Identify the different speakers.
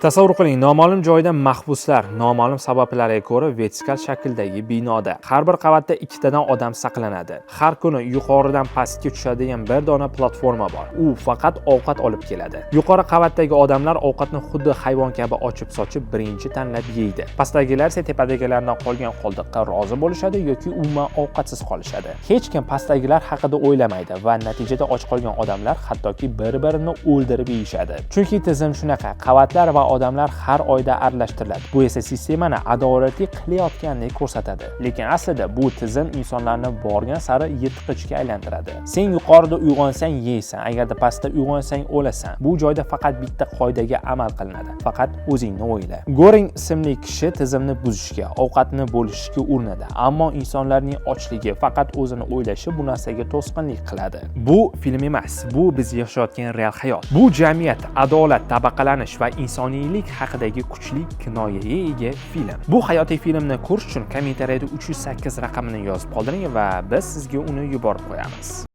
Speaker 1: Tasavvur qiling, noma'lum joyda mahbuslar noma'lum sabablarga ko'ra vertikal shakldagi binoda har bir qavatda ikkitadan odam saqlanadi. Har kuni yuqoridan pastga tushadigan bir dona platforma bor. U faqat ovqat olib keladi. Yuqori qavatdagi odamlar ovqatni xuddi hayvon kabi ochib-sochib birinchi tanlab yeydi. Pastdagilar esa tepadagilardan qolgan qoldiqqa rozi bo'lishadi yoki umuman ovqatsiz qolishadi. Hech kim pastdagilar haqida o'ylamaydi va natijada och qolgan odamlar hattoki bir-birini o'ldirib yeyishadi. Chunki tizim shunaqa, qavatlar va odamlar har oyda aralashtiriladi. Bu esa sistemani adolatli qilayotganini ko'rsatadi. Lekin aslida bu tizim insonlarni borgan sari yirtqichga aylantiradi. Sen yuqorida uyg'onsang yeysan, agarda pastda uyg'onsang o'lasan. Bu joyda faqat bitta qoidaga amal qilinadi. Faqat o'zingni o'yla. Goring ismli kishi tizimni buzishga, ovqatni bo'lishga urinadi, ammo insonlarning ochligi faqat o'zini o'ylashi bu narsaga to'sqinlik qiladi. Bu film emas, bu biz yashayotgan real hayot. Bu jamiyat, adolat, tabaqalanish va insoniylik haqidagi kuchli kinoyaga ega film. Bu hayotiy filmni ko'rish uchun kommentariyada 308 raqamini yozib qoldiring va biz sizga uni yuborib qo'yamiz.